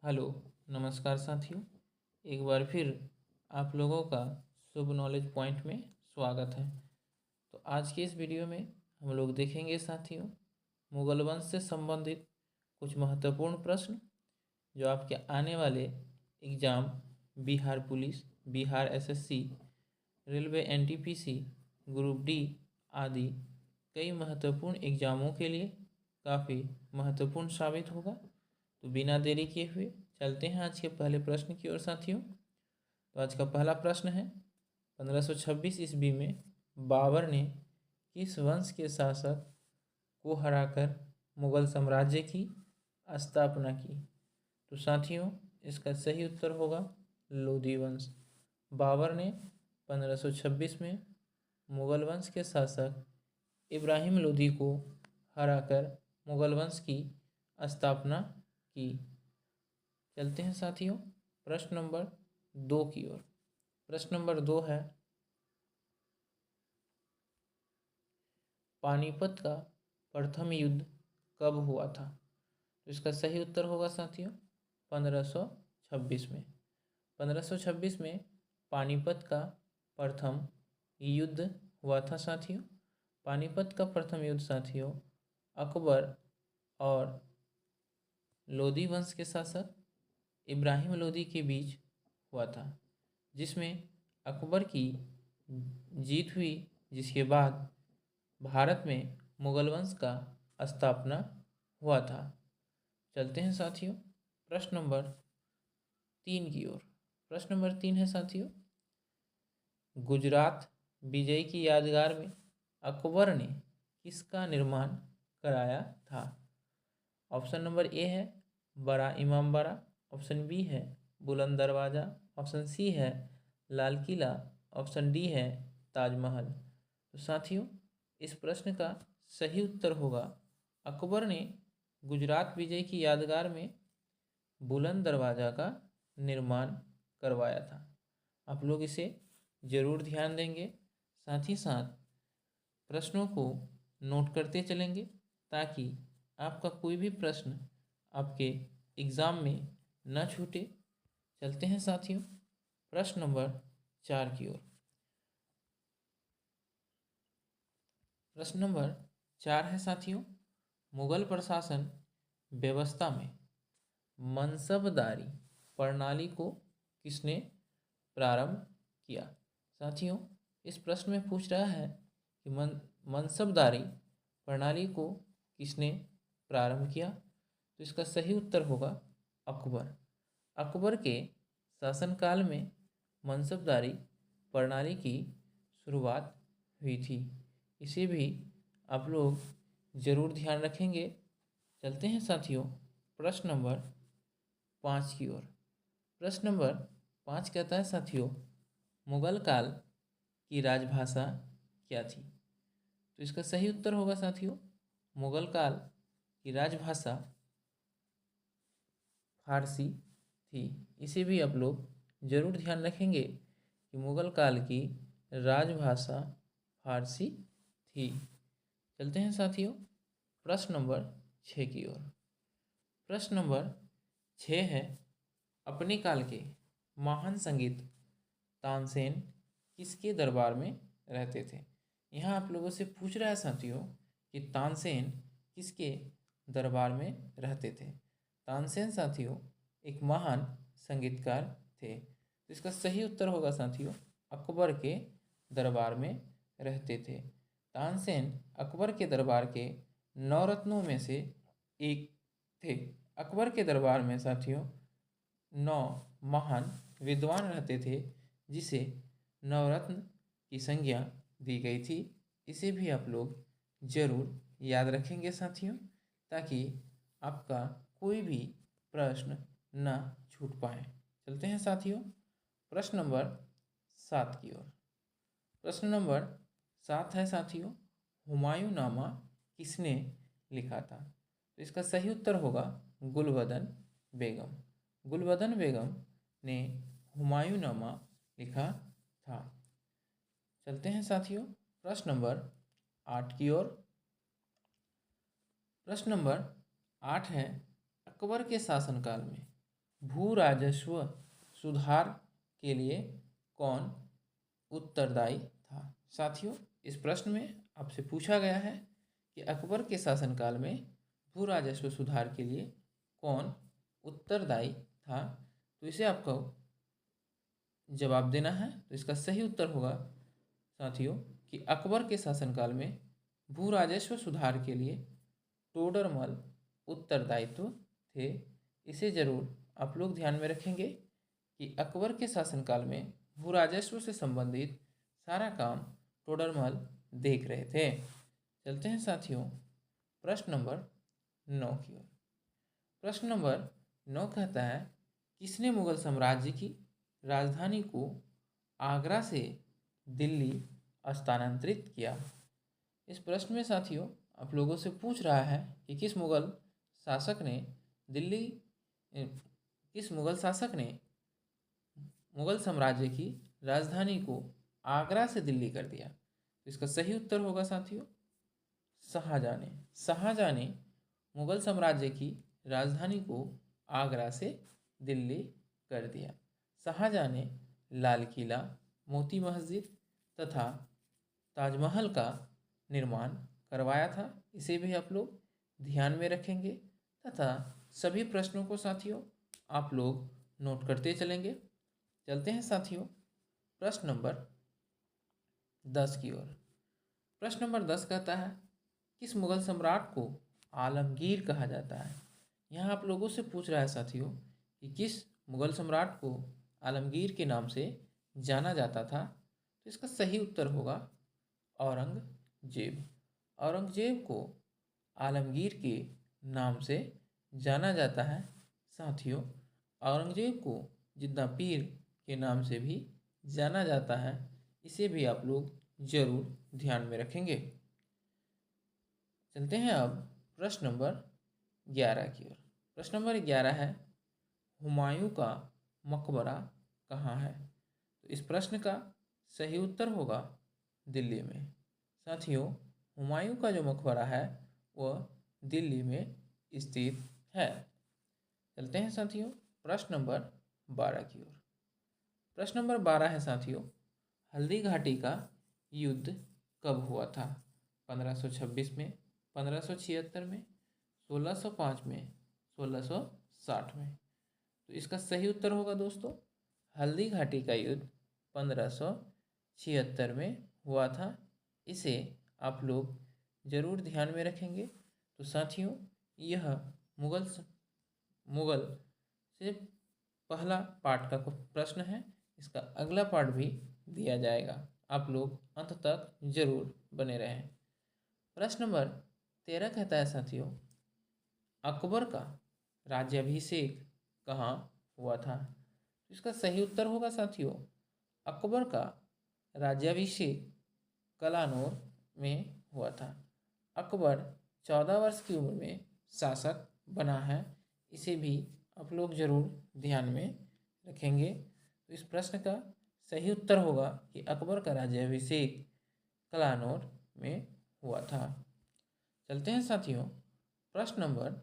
Hello, नमस्कार साथियों। एक बार फिर आप लोगों का शुभ नॉलेज पॉइंट में स्वागत है। तो आज के इस वीडियो में हम लोग देखेंगे साथियों, मुगल वंश से संबंधित कुछ महत्वपूर्ण प्रश्न जो आपके आने वाले exam Bihar police, Bihar SSC, railway NTPC, group D आदि कई महत्वपूर्ण एग्ज़ामों के लिए काफ़ी महत्वपूर्ण साबित होगा। तो बिना देरी किए हुए चलते हैं आज के पहले प्रश्न की ओर साथियों। तो आज का पहला प्रश्न है, 1526 ईस्वी में बाबर ने किस वंश के शासक को हराकर मुगल साम्राज्य की स्थापना की? तो साथियों, इसका सही उत्तर होगा लोधी वंश। बाबर ने 1526 में मुगल वंश के शासक इब्राहिम लोधी को हराकर मुगल वंश की स्थापना की। चलते हैं साथियों प्रश्न नंबर 2 की ओर। प्रश्न नंबर 2 है, पानीपत का प्रथम युद्ध कब हुआ था? तो इसका सही उत्तर होगा साथियों 1526 में। 1526 में पानीपत का प्रथम युद्ध हुआ था साथियों। पानीपत का प्रथम युद्ध साथियों अकबर और लोधी वंश के शासक इब्राहिम लोधी के बीच हुआ था, जिसमें अकबर की जीत हुई, जिसके बाद भारत में मुगल वंश का स्थापना हुआ था। चलते हैं साथियों प्रश्न नंबर 3 की ओर। प्रश्न नंबर 3 है साथियों, गुजरात विजय की यादगार में अकबर ने किसका निर्माण कराया था? ऑप्शन नंबर ए है बड़ा इमामबाड़ा, ऑप्शन बी है बुलंद दरवाज़ा, ऑप्शन सी है लाल किला, ऑप्शन डी है ताजमहल। तो साथियों, इस प्रश्न का सही उत्तर होगा अकबर ने गुजरात विजय की यादगार में बुलंद दरवाज़ा का निर्माण करवाया था। आप लोग इसे ज़रूर ध्यान देंगे, साथ ही साथ प्रश्नों को नोट करते चलेंगे ताकि आपका कोई भी प्रश्न आपके एग्ज़ाम में न छूटे। चलते हैं साथियों प्रश्न नंबर 4 की ओर। प्रश्न नंबर 4 है साथियों, मुगल प्रशासन व्यवस्था में मनसबदारी प्रणाली को किसने प्रारंभ किया? साथियों, इस प्रश्न में पूछ रहा है कि मनसबदारी प्रणाली को किसने प्रारंभ किया? तो इसका सही उत्तर होगा अकबर। अकबर के शासनकाल में मनसबदारी प्रणाली की शुरुआत हुई थी। इसे भी आप लोग ज़रूर ध्यान रखेंगे। चलते हैं साथियों प्रश्न नंबर 5 की ओर। प्रश्न नंबर 5 कहता है साथियों, मुगल काल की राजभाषा क्या थी? तो इसका सही उत्तर होगा साथियों मुगल काल की राजभाषा फारसी थी। इसे भी आप लोग ज़रूर ध्यान रखेंगे कि मुगल काल की राजभाषा फारसी थी। चलते हैं साथियों प्रश्न नंबर 6 की ओर। प्रश्न नंबर 6 है, अपने काल के महान संगीत तानसेन किसके दरबार में रहते थे? यहाँ आप लोगों से पूछ रहा है साथियों कि तानसेन किसके दरबार में रहते थे? तानसेन साथियों एक महान संगीतकार थे। तो इसका सही उत्तर होगा साथियों अकबर के दरबार में रहते थे। तानसेन अकबर के दरबार के नवरत्नों में से एक थे। अकबर के दरबार में साथियों 9 महान विद्वान रहते थे, जिसे नवरत्न की संज्ञा दी गई थी। इसे भी आप लोग ज़रूर याद रखेंगे साथियों, ताकि आपका कोई भी प्रश्न ना छूट पाए। चलते हैं साथियों प्रश्न नंबर 7 की ओर। प्रश्न नंबर 7 है साथियों, हुमायूंनामा किसने लिखा था? तो इसका सही उत्तर होगा गुलबदन बेगम। गुलबदन बेगम ने हुमायूंनामा लिखा था। चलते हैं साथियों प्रश्न नंबर 8 की ओर। प्रश्न नंबर 8 है, अकबर के शासनकाल में भू राजस्व सुधार के लिए कौन उत्तरदायी था। साथियों, इस प्रश्न में आपसे पूछा गया है कि अकबर के शासनकाल में भू राजस्व सुधार के लिए कौन उत्तरदायी था। तो इसे आपको जवाब देना है। तो इसका सही उत्तर होगा साथियों कि अकबर के शासनकाल में भू राजस्व सुधार के लिए टोडरमल उत्तरदायित्व थे। इसे जरूर आप लोग ध्यान में रखेंगे कि अकबर के शासनकाल में भू राजस्व से संबंधित सारा काम टोडरमल देख रहे थे। चलते हैं साथियों प्रश्न नंबर 9 की ओर। प्रश्न नंबर 9 कहता है, किसने मुगल साम्राज्य की राजधानी को आगरा से दिल्ली स्थानांतरित किया। इस प्रश्न में साथियों आप लोगों से पूछ रहा है कि किस मुगल शासक ने मुगल साम्राज्य की राजधानी को आगरा से दिल्ली कर दिया। तो इसका सही उत्तर होगा साथियों शाहजहां ने। शाहजहां ने मुगल साम्राज्य की राजधानी को आगरा से दिल्ली कर दिया। शाहजहां ने लाल किला, मोती मस्जिद तथा ताजमहल का निर्माण करवाया था। इसे भी आप लोग ध्यान में रखेंगे तथा सभी प्रश्नों को साथियों आप लोग नोट करते चलेंगे। चलते हैं साथियों प्रश्न नंबर 10 की ओर। प्रश्न नंबर 10 कहता है, किस मुगल सम्राट को आलमगीर कहा जाता है। यहाँ आप लोगों से पूछ रहा है साथियों कि किस मुगल सम्राट को आलमगीर के नाम से जाना जाता था। तो इसका सही उत्तर होगा औरंगजेब। औरंगजेब को आलमगीर के नाम से जाना जाता है। साथियों, औरंगजेब को जिद्दा पीर के नाम से भी जाना जाता है। इसे भी आप लोग जरूर ध्यान में रखेंगे। चलते हैं अब प्रश्न नंबर 11 की ओर। प्रश्न नंबर 11 है, हुमायूं का मकबरा कहाँ है। तो इस प्रश्न का सही उत्तर होगा दिल्ली में। साथियों, हुमायूं का जो मकबरा है वह दिल्ली में स्थित है। चलते हैं साथियों प्रश्न नंबर 12 की ओर। प्रश्न नंबर 12 है साथियों, हल्दी घाटी का युद्ध कब हुआ था। 1526 में, 1576 में, 1605 में, 1660 में। तो इसका सही उत्तर होगा दोस्तों हल्दी घाटी का युद्ध 1576 में हुआ था। इसे आप लोग जरूर ध्यान में रखेंगे। तो साथियों, यह मुगल से पहला पार्ट का प्रश्न है। इसका अगला पार्ट भी दिया जाएगा, आप लोग अंत तक जरूर बने रहें। प्रश्न नंबर 13 कहता है साथियों, अकबर का राज्याभिषेक कहाँ हुआ था। इसका सही उत्तर होगा साथियों अकबर का राज्याभिषेक कलानौर में हुआ था। अकबर 14 वर्ष की उम्र में शासक बना है। इसे भी आप लोग जरूर ध्यान में रखेंगे। तो इस प्रश्न का सही उत्तर होगा कि अकबर का राज्याभिषेक कलानौर में हुआ था। चलते हैं साथियों प्रश्न नंबर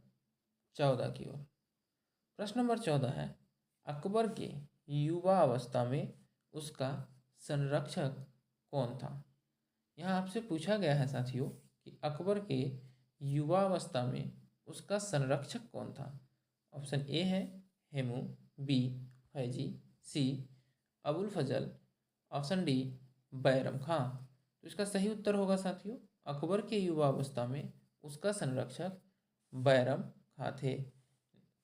14 की ओर। प्रश्न नंबर 14 है, अकबर के युवा अवस्था में उसका संरक्षक कौन था। यहाँ आपसे पूछा गया है साथियों कि अकबर के युवा अवस्था में उसका संरक्षक कौन था। ऑप्शन ए है हेमू, बी फैजी, सी अबुल फजल, ऑप्शन डी बैरम खां। तो इसका सही उत्तर होगा साथियों अकबर के युवा अवस्था में उसका संरक्षक बैरम खां थे।